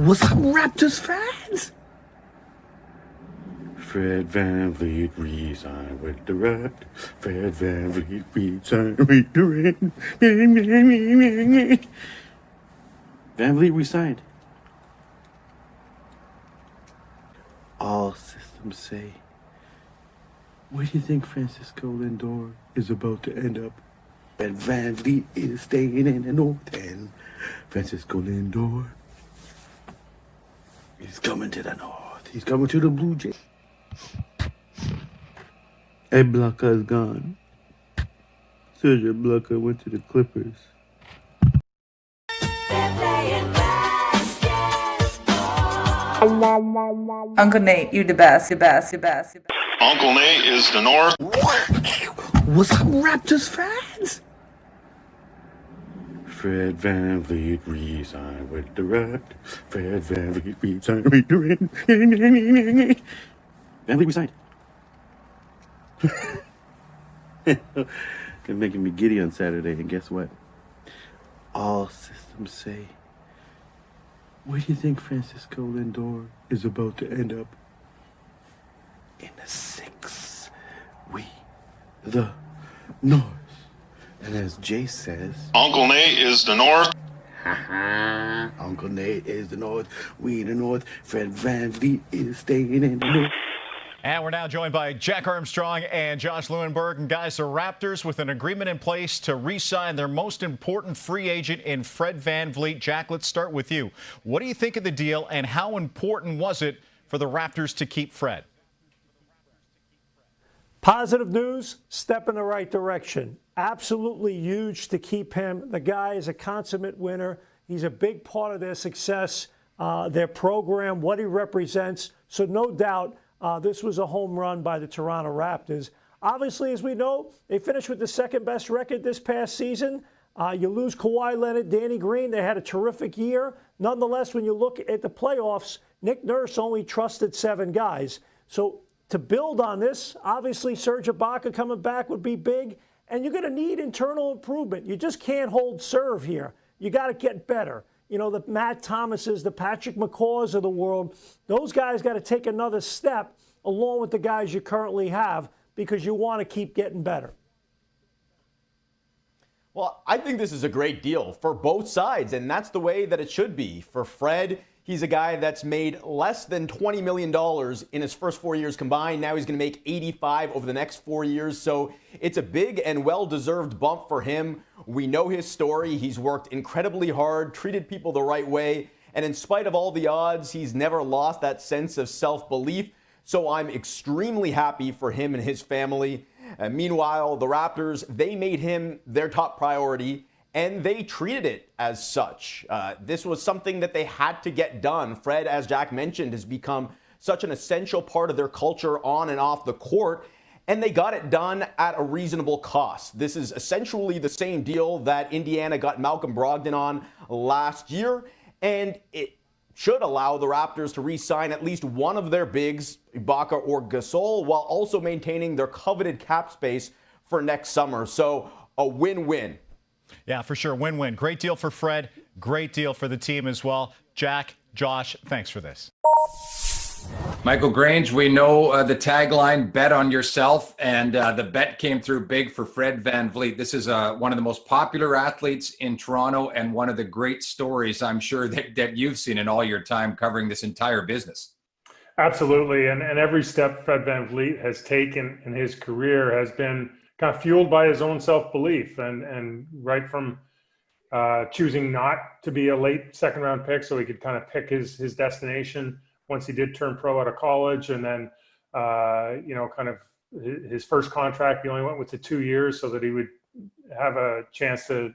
What's up, Raptors fans? Fred VanVleet resigned with the Raptors. Fred VanVleet resigned with the Raptors. VanVleet resigned. All systems say. Where do you think Francisco Lindor is about to end up? And VanVleet is staying in the North End. Francisco Lindor. He's coming to the North. He's coming to the Blue Jays. Ibaka is gone. Serge Ibaka went to the Clippers. Uncle Nate, you the best, the best, the best, the best. Uncle Nate is the North. What's up, Raptors fans? Fred VanVleet resigned with the Raptors. Fred VanVleet resigned with the Raptors. VanVleet resigned. They're making me giddy on Saturday, and guess what? All systems say. Where do you think Francisco Lindor is about to end up? In the 6. The North. And as Jay says, Uncle Nate is the North. Uncle Nate is the North. We the North. Fred VanVleet is staying in the North. And we're now joined by Jack Armstrong and Josh Lewenberg. And guys, the Raptors with an agreement in place to re-sign their most important free agent in Fred VanVleet. Jack, let's start with you. What do you think of the deal, and how important was it for the Raptors to keep Fred? Positive news, step in the right direction. Absolutely huge to keep him. The guy is a consummate winner. He's a big part of their success, their program, what he represents. So no doubt this was a home run by the Toronto Raptors. Obviously, as we know, they finished with the second best record this past season. You lose Kawhi Leonard, Danny Green. They had a terrific year. Nonetheless, when you look at the playoffs, Nick Nurse only trusted 7 guys. So to build on this, obviously Serge Ibaka coming back would be big, and you're going to need internal improvement. You just can't hold serve here. You got to get better. You know, the Matt Thomases, the Patrick McCaws of the world, those guys got to take another step along with the guys you currently have because you want to keep getting better. Well, I think this is a great deal for both sides, and that's the way that it should be. For Fred, he's a guy that's made less than $20 million in his first 4 years combined. Now he's going to make $85 over the next 4 years. So it's a big and well-deserved bump for him. We know his story. He's worked incredibly hard, treated people the right way. And in spite of all the odds, he's never lost that sense of self-belief. So I'm extremely happy for him and his family. Meanwhile, the Raptors, they made him their top priority, and they treated it as such. This was something that they had to get done. Fred, as Jack mentioned, has become such an essential part of their culture on and off the court, and they got it done at a reasonable cost. This is essentially the same deal that Indiana got Malcolm Brogdon on last year, and it should allow the Raptors to re-sign at least one of their bigs, Ibaka or Gasol, while also maintaining their coveted cap space for next summer. So a win-win. Yeah, for sure. Win-win. Great deal for Fred. Great deal for the team as well. Jack, Josh, thanks for this. Michael Grange, we know the tagline, bet on yourself, and the bet came through big for Fred VanVleet. This is one of the most popular athletes in Toronto and one of the great stories, I'm sure, that you've seen in all your time covering this entire business. Absolutely, and every step Fred VanVleet has taken in his career has been kind of fueled by his own self-belief, and right from choosing not to be a late second-round pick so he could kind of pick his destination once he did turn pro out of college, and then, kind of his first contract, he only went with the 2 years so that he would have a chance to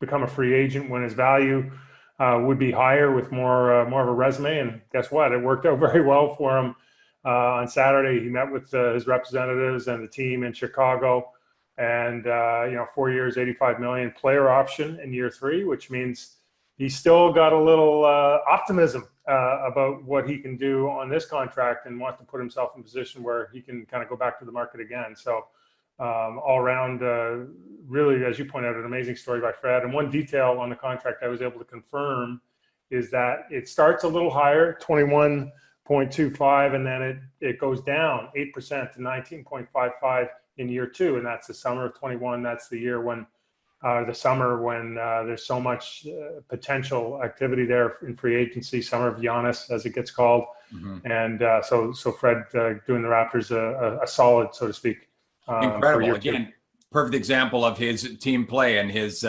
become a free agent when his value would be higher with more of a resume. And guess what? It worked out very well for him. On Saturday, he met with his representatives and the team in Chicago, and 4 years, $85 million player option in year 3, which means he's still got a little optimism about what he can do on this contract and wants to put himself in a position where he can kind of go back to the market again. So all around, really, as you point out, an amazing story by Fred. And one detail on the contract I was able to confirm is that it starts a little higher, 21.25, and then it goes down 8% to 19.55 in year 2, and that's the summer of 21. That's the year when there's so much potential activity there in free agency, summer of Giannis, as it gets called. And so Fred doing the Raptors a solid, so to speak. Incredible. Again, perfect example of his team play and his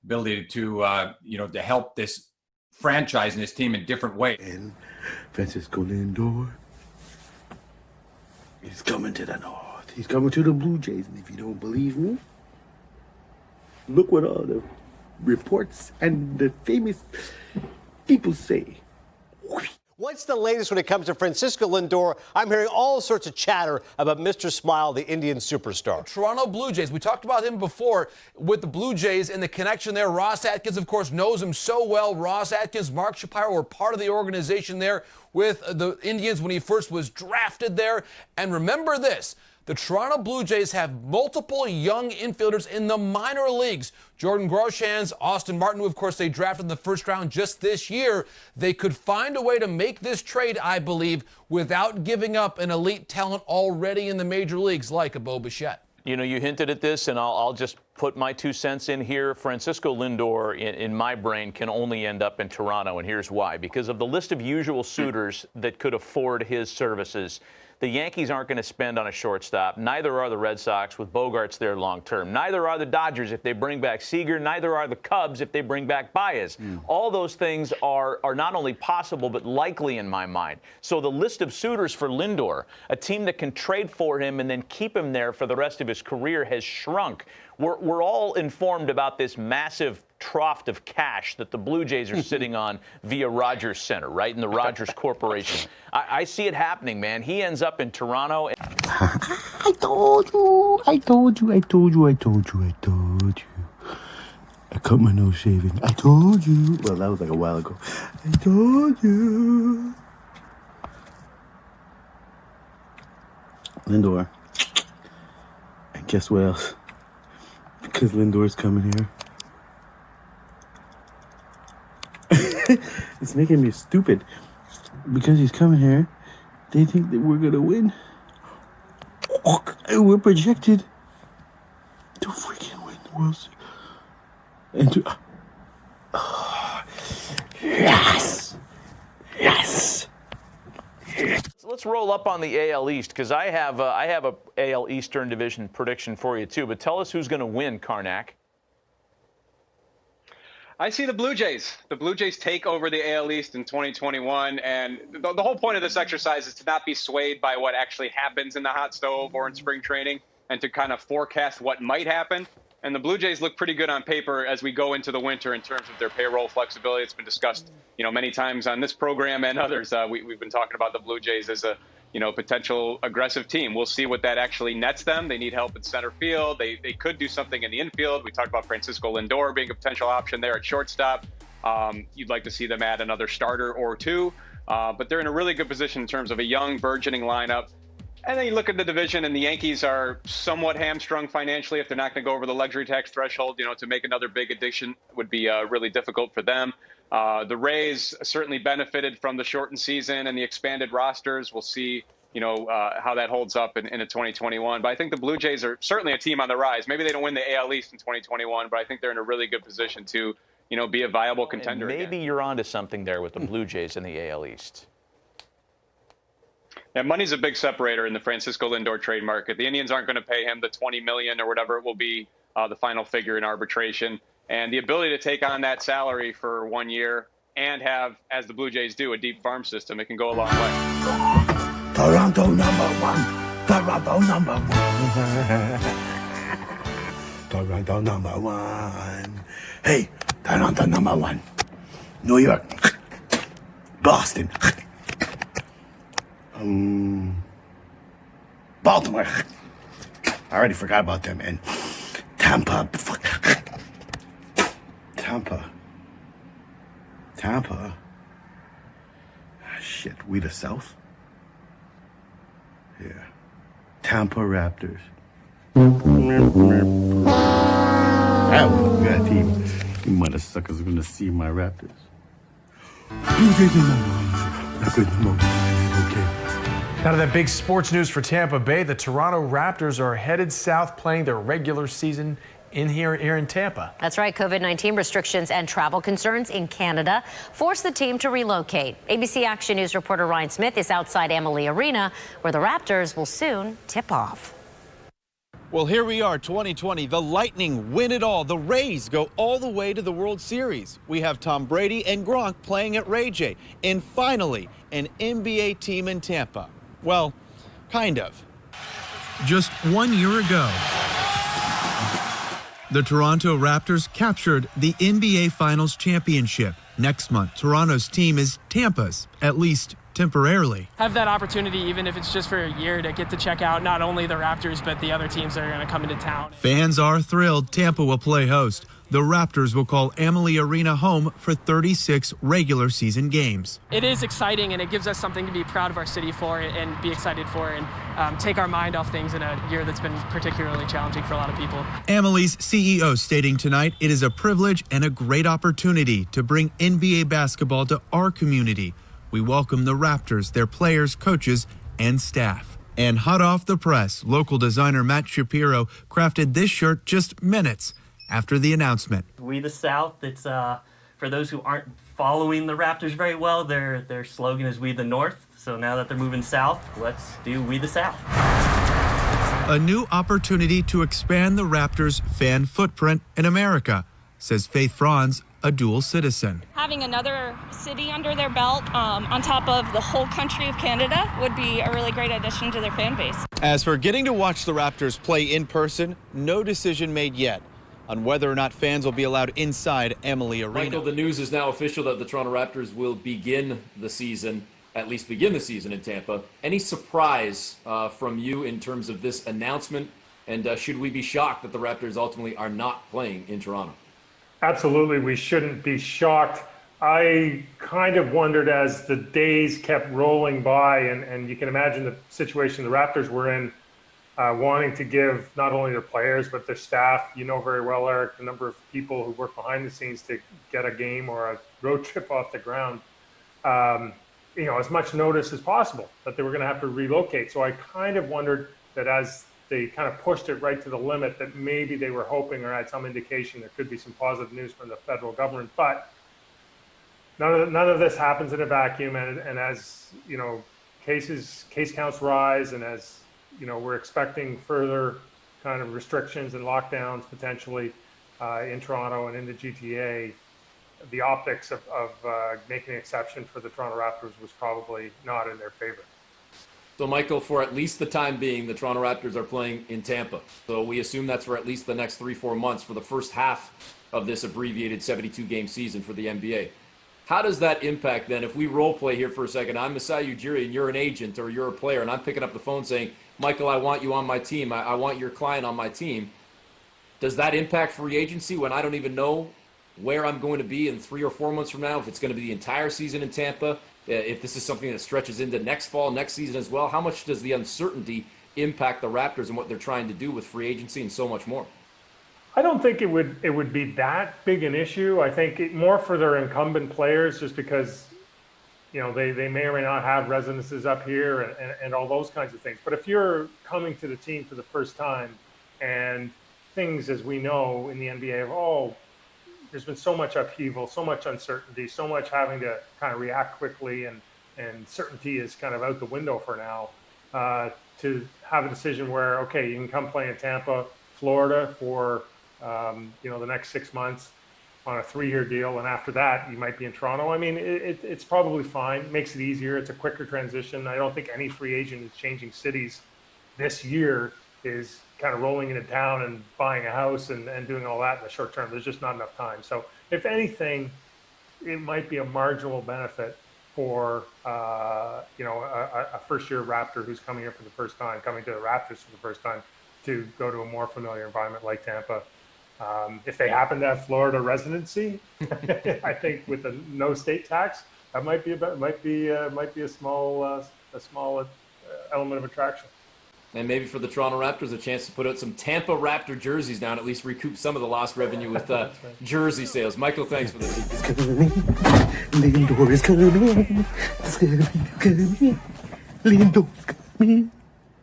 ability to to help this franchise and his team in different ways. And Francisco Lindor, he's coming to the North. He's coming to the Blue Jays. And if you don't believe me, look what all the reports and the famous people say. What's the latest when it comes to Francisco Lindor? I'm hearing all sorts of chatter about Mr. Smile, the Indian superstar. Toronto Blue Jays. We talked about him before with the Blue Jays and the connection there. Ross Atkins, of course, knows him so well. Ross Atkins, Mark Shapiro were part of the organization there with the Indians when he first was drafted there. And remember this. The Toronto Blue Jays have multiple young infielders in the minor leagues. Jordan Groshans, Austin Martin, who of course they drafted in the first round just this year. They could find a way to make this trade, I believe, without giving up an elite talent already in the major leagues like a Bo Bichette. You know, you hinted at this, and I'll just put my 2 cents in here. Francisco Lindor, in my brain, can only end up in Toronto, and here's why. Because of the list of usual suitors that could afford his services, the Yankees aren't going to spend on a shortstop. Neither are the Red Sox with Bogarts there long term. Neither are the Dodgers if they bring back Seager. Neither are the Cubs if they bring back Baez. All those things are not only possible but likely in my mind. So the list of suitors for Lindor, a team that can trade for him and then keep him there for the rest of his career, has shrunk. We're all informed about this massive trough of cash that the Blue Jays are sitting on via Rogers Center, right, in the Rogers Corporation. I see it happening, man. He ends up in Toronto. I told you. I cut my nose shaving. I told you. Well, that was like a while ago. I told you. Lindor. And guess what else? Because Lindor's coming here. It's making me stupid. Because he's coming here, they think that we're going to win. We're projected to freaking win the World Series. And to... yes! Yes! So let's roll up on the AL East, because I have a AL Eastern Division prediction for you, too. But tell us who's going to win, Karnak. I see the Blue Jays. The Blue Jays take over the AL East in 2021, and the whole point of this exercise is to not be swayed by what actually happens in the hot stove or in spring training, and to kind of forecast what might happen. And the Blue Jays look pretty good on paper as we go into the winter in terms of their payroll flexibility. It's been discussed, many times on this program and others. We've been talking about the Blue Jays as a potential aggressive team. We'll see what that actually nets them. They need help in center field. They could do something in the infield. We talked about Francisco Lindor being a potential option there at shortstop. You'd like to see them add another starter or two, but they're in a really good position in terms of a young, burgeoning lineup. And then you look at the division, and the Yankees are somewhat hamstrung financially. If they're not going to go over the luxury tax threshold, to make another big addition would be really difficult for them. The Rays certainly benefited from the shortened season and the expanded rosters. We'll see, how that holds up in 2021. But I think the Blue Jays are certainly a team on the rise. Maybe they don't win the AL East in 2021, but I think they're in a really good position to, be a viable contender. And maybe you're onto something there with the Blue Jays in the AL East. Yeah, money's a big separator in the Francisco Lindor trade market. The Indians aren't going to pay him the $20 million or whatever it will be, the final figure in arbitration. And the ability to take on that salary for 1 year and have, as the Blue Jays do, a deep farm system, it can go a long way. Toronto #1. Toronto #1. Toronto #1. Hey, Toronto #1. New York. Boston. Baltimore. I already forgot about them. And Tampa. Tampa. Shit, we the South? Yeah. Tampa Raptors. That was a good team. You mother suckers are gonna see my Raptors. Blue Jays are number one. That's the number one. Okay. Now to that big sports news for Tampa Bay. The Toronto Raptors are headed south playing their regular season here in Tampa. That's right. COVID-19 restrictions and travel concerns in Canada forced the team to relocate. ABC Action News reporter Ryan Smith is outside Amalie Arena, where the Raptors will soon tip off. Well, here we are, 2020. The Lightning win it all. The Rays go all the way to the World Series. We have Tom Brady and Gronk playing at Ray J. And finally, an NBA team in Tampa. Well, kind of. Just 1 year ago, the Toronto Raptors captured the NBA Finals championship. Next month, Toronto's team is Tampa's, at least temporarily. Have that opportunity, even if it's just for a year, to get to check out not only the Raptors, but the other teams that are going to come into town. Fans are thrilled Tampa will play host. The Raptors will call Amalie Arena home for 36 regular season games. It is exciting, and it gives us something to be proud of our city for and be excited for, and take our mind off things in a year that's been particularly challenging for a lot of people. Amalie's CEO stating tonight it is a privilege and a great opportunity to bring NBA basketball to our community. We welcome the Raptors, their players, coaches, and staff. And hot off the press, local designer Matt Shapiro crafted this shirt just minutes after the announcement. We the South. It's for those who aren't following the Raptors very well, their slogan is We the North. So now that they're moving south, let's do We the South. A new opportunity to expand the Raptors' fan footprint in America, says Faith Franz, a dual citizen. Having another city under their belt on top of the whole country of Canada would be a really great addition to their fan base. As for getting to watch the Raptors play in person, no decision made yet on whether or not fans will be allowed inside Amalie Arena. Michael, the news is now official that the Toronto Raptors will begin the season in Tampa. Any surprise from you in terms of this announcement? And should we be shocked that the Raptors ultimately are not playing in Toronto? Absolutely, we shouldn't be shocked. I kind of wondered as the days kept rolling by, and you can imagine the situation the Raptors were in, wanting to give not only their players but their staff, you know very well, Eric, the number of people who work behind the scenes to get a game or a road trip off the ground, as much notice as possible that they were going to have to relocate. So I kind of wondered that as they kind of pushed it right to the limit, that maybe they were hoping or had some indication there could be some positive news from the federal government. But none of this happens in a vacuum. And as, case counts rise, and as, we're expecting further kind of restrictions and lockdowns potentially in Toronto and in the GTA, the optics of making an exception for the Toronto Raptors was probably not in their favor. So, Michael, for at least the time being, the Toronto Raptors are playing in Tampa. So we assume that's for at least the next 3-4 months for the first half of this abbreviated 72-game season for the NBA. How does that impact then? If we role play here for a second, I'm Masai Ujiri and you're an agent or you're a player, and I'm picking up the phone saying, Michael, I want you on my team. I want your client on my team. Does that impact free agency when I don't even know where I'm going to be in 3 or 4 months from now? If it's going to be the entire season in Tampa? If this is something that stretches into next fall, next season as well, how much does the uncertainty impact the Raptors and what they're trying to do with free agency and so much more? I don't think it would be that big an issue. I think more for their incumbent players, just because, they may or may not have residences up here and all those kinds of things. But if you're coming to the team for the first time, and things, as we know in the NBA, there's been so much upheaval, so much uncertainty, so much having to kind of react quickly, and certainty is kind of out the window for now, to have a decision where, okay, you can come play in Tampa, Florida for, the next 6 months on a 3-year deal. And after that, you might be in Toronto. I mean, it's probably fine. It makes it easier. It's a quicker transition. I don't think any free agent is changing cities this year is kind of rolling into town and buying a house and doing all that in the short term. There's just not enough time. So if anything, it might be a marginal benefit for, a first-year Raptor who's coming here for the first time, coming to the Raptors for the first time, to go to a more familiar environment like Tampa. If they happen to have Florida residency, I think with a no state tax, that might be a small element of attraction. And maybe for the Toronto Raptors, a chance to put out some Tampa Raptor jerseys now and at least recoup some of the lost revenue with jersey sales. Michael, thanks for this. Lindor is coming. Lindor's coming.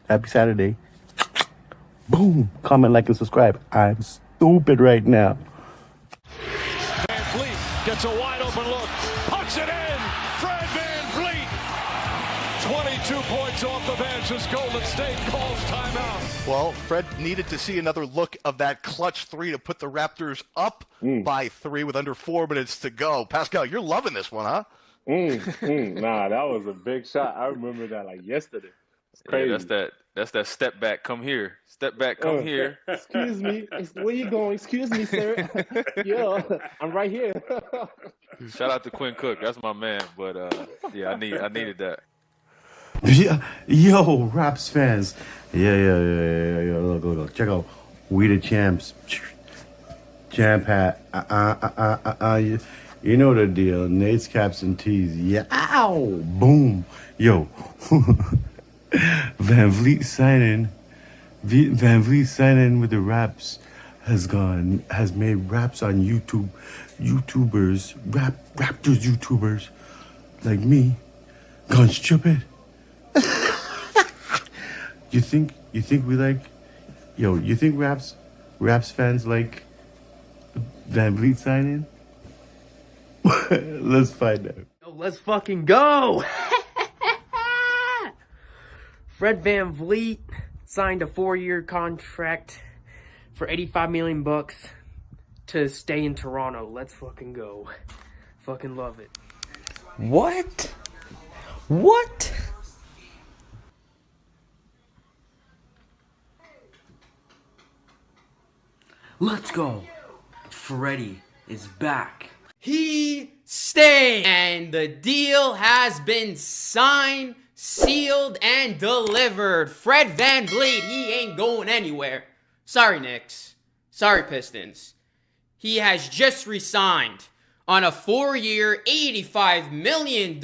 Happy Saturday. Boom. Comment, like, and subscribe. I'm stupid right now. VanVleet gets a wide open look. Puts it in. Fred VanVleet. 22 points off the bench as Golden State calls timeout. Well, Fred needed to see another look of that clutch three to put the Raptors up by 3 with under 4 minutes to go. Pascal, you're loving this one, huh? Nah, that was a big shot. I remember that like yesterday. It's crazy. Yeah, that's that step back, come here. Step back, come here. Excuse me. Where you going? Excuse me, sir. Yo, I'm right here. Shout out to Quinn Cook. That's my man. But yeah, I needed that. Yeah, yo, Raps fans. Yeah. Look. Check out We the Champs. Champ hat. You know the deal. Nate's caps and tees. Yeah. Ow. Boom. Yo. VanVleet signing with the Raps has made raps on Raptors YouTubers like me gone stupid. You think we like, you think Raps fans like VanVleet signing? Let's find out. Let's fucking go. Fred VanVleet signed a 4-year contract for $85 million to stay in Toronto. Let's fucking go. Fucking love it. What? Let's go. Freddie is back. He stayed, and the deal has been signed, sealed, and delivered. Fred VanVleet, he ain't going anywhere. Sorry, Knicks. Sorry, Pistons. He has just re-signed on a 4-year, $85 million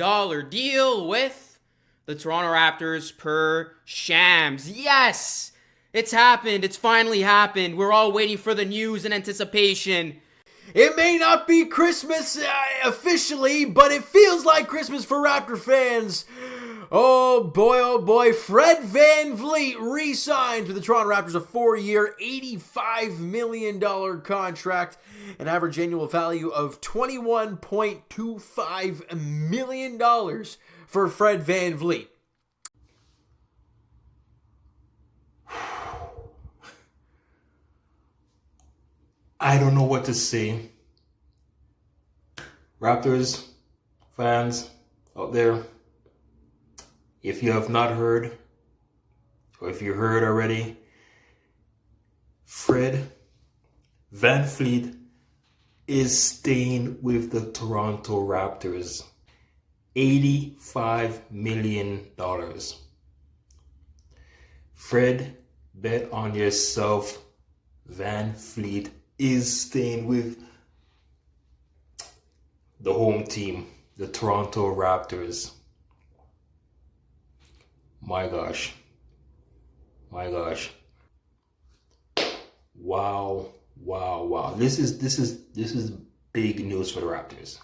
deal with the Toronto Raptors per Shams. Yes! It's happened. It's finally happened. We're all waiting for the news in anticipation. It may not be Christmas officially, but it feels like Christmas for Raptor fans. Oh boy, Fred VanVleet re-signed for the Toronto Raptors, a 4-year, $85 million contract, an average annual value of $21.25 million for Fred VanVleet. I don't know what to say. Raptors fans out there, if you have not heard, or if you heard already, Fred VanVleet is staying with the Toronto Raptors. $85 million. Fred, bet on yourself. VanVleet is staying with the home team, the Toronto Raptors. My gosh. Wow. This is big news for the Raptors.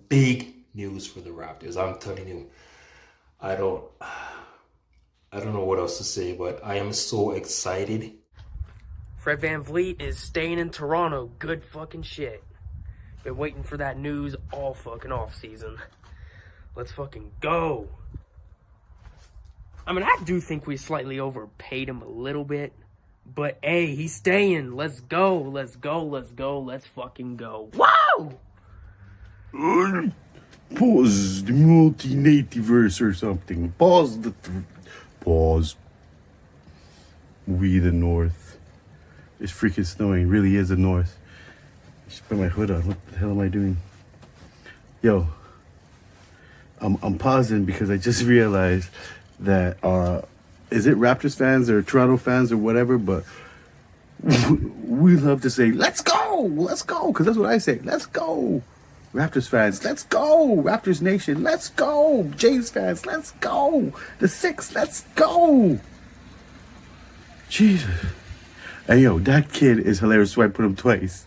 Big news for the Raptors. I'm telling you. I don't know what else to say, but I am so excited. Fred VanVleet is staying in Toronto. Good fucking shit. Been waiting for that news all fucking off season. Let's fucking go. I mean, I do think we slightly overpaid him a little bit. But hey, he's staying. Let's go. Let's fucking go. Wow! Pause the multi-nativerse or something. Pause. We the North. It's freaking snowing. It really is the North. Just put my hood on. What the hell am I doing? Yo, I'm pausing because I just realized that is it Raptors fans or Toronto fans or whatever, but we love to say let's go, because that's what I say. Let's go, Raptors fans. Let's go, Raptors Nation. Let's go, Jays fans. Let's go, the Six. Let's go. Jesus. And yo, that kid is hilarious, so I put him twice.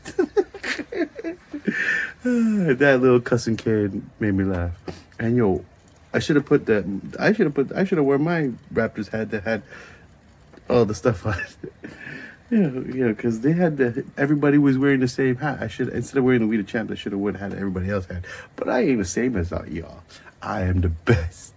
That little cussing kid made me laugh. And yo, I should have put that. I should have worn my Raptors hat that had all the stuff on it. Yeah, because they had everybody was wearing the same hat. I should, instead of wearing the We the Champ, I should have worn the hat that everybody else had. But I ain't the same as y'all. I am the best.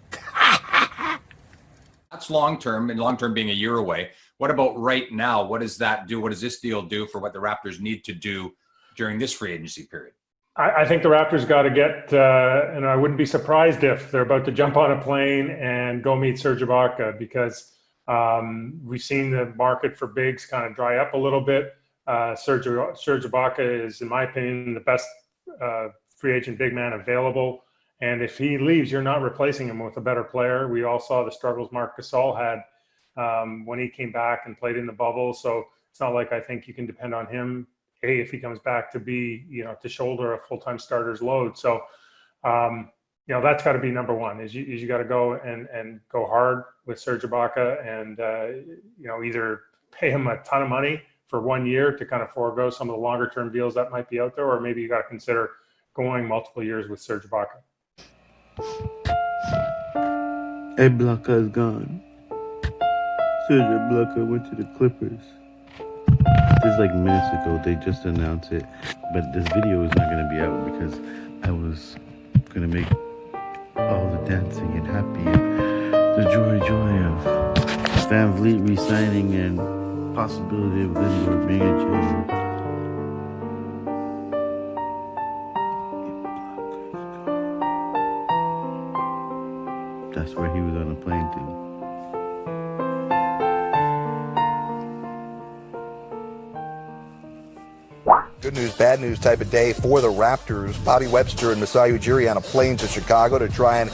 That's long term, and long term being a year away. What about right now? What does that do? What does this deal do for what the Raptors need to do during this free agency period? I think the Raptors got to get, and I wouldn't be surprised if they're about to jump on a plane and go meet Serge Ibaka, because we've seen the market for bigs kind of dry up a little bit. Serge Ibaka is, in my opinion, the best free agent big man available. And if he leaves, you're not replacing him with a better player. We all saw the struggles Marc Gasol had when he came back and played in the bubble. So it's not like I think you can depend on him, if he comes back, to be, to shoulder a full-time starter's load. So, that's got to be number one, is you got to go and go hard with Serge Ibaka and, either pay him a ton of money for 1 year to kind of forego some of the longer-term deals that might be out there, or maybe you got to consider going multiple years with Serge Ibaka. Ibaka is gone. Serge Ibaka went to the Clippers. Just like minutes ago, they just announced it, but this video is not going to be out because I was going to make all the dancing and happy and the joy of VanVleet resigning and possibility of Lindor being a champ. That's where he was on the plane to. Good news, bad news type of day for the Raptors. Bobby Webster and Masai Ujiri on a plane to Chicago to try and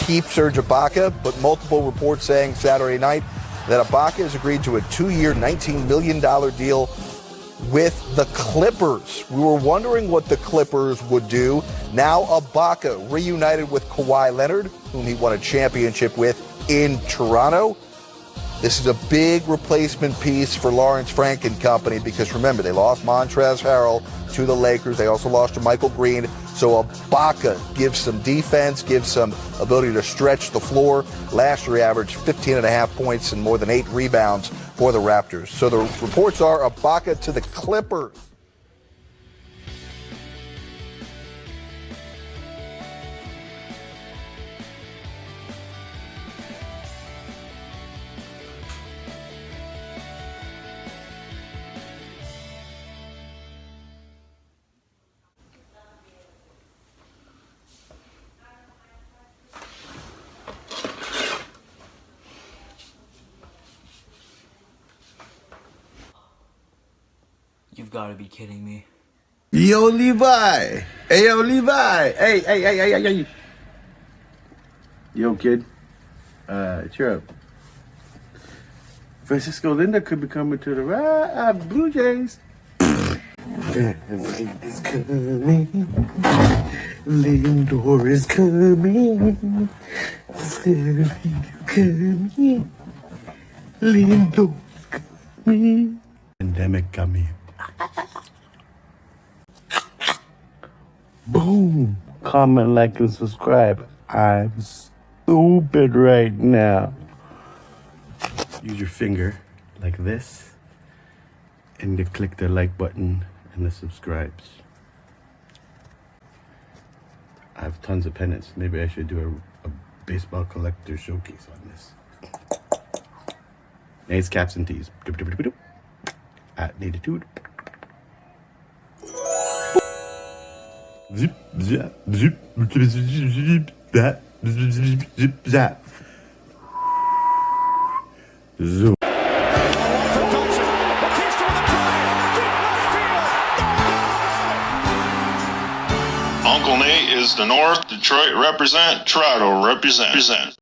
keep Serge Ibaka, but multiple reports saying Saturday night that Ibaka has agreed to a 2-year, $19 million deal with the Clippers. We were wondering what the Clippers would do. Now Ibaka reunited with Kawhi Leonard, whom he won a championship with in Toronto. This is a big replacement piece for Lawrence Frank and company, because remember, they lost Montrezl Harrell to the Lakers. They also lost to Michael Green. So Ibaka gives some defense, gives some ability to stretch the floor. Last year he averaged 15.5 points and more than 8 rebounds for the Raptors. So the reports are Ibaka to the Clippers. You've got to be kidding me. Yo, Levi. Hey, yo, Levi. Hey. Yo, kid. Cheer up. Francisco Lindor could be coming to the Blue Jays. VanVleet is coming. Lindor is coming. Serge coming. Lindor coming. Pandemic coming. Boom. Comment, like, and subscribe. I'm stupid right now. Use your finger like this and you click the like button and the subscribes. I have tons of pennants. Maybe I should do a baseball collector showcase on this. Nates, caps, and tees. At Natitude. Zip, zap, zip, zip, that, zip, zap. Zoom. Uncle Nate is the North. Detroit represent. Toronto represent.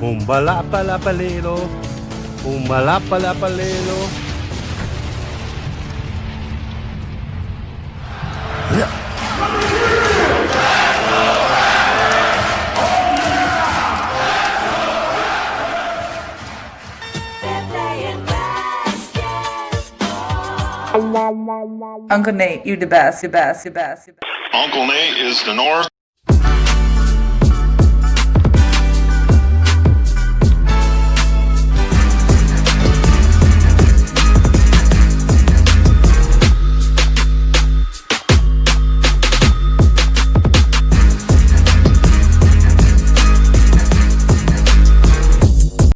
Umbalapalapalelo. Umbalapalapalelo. Yeah. They're playing Uncle Nate, you the best, the best, the best, the best. Uncle Nate is the North.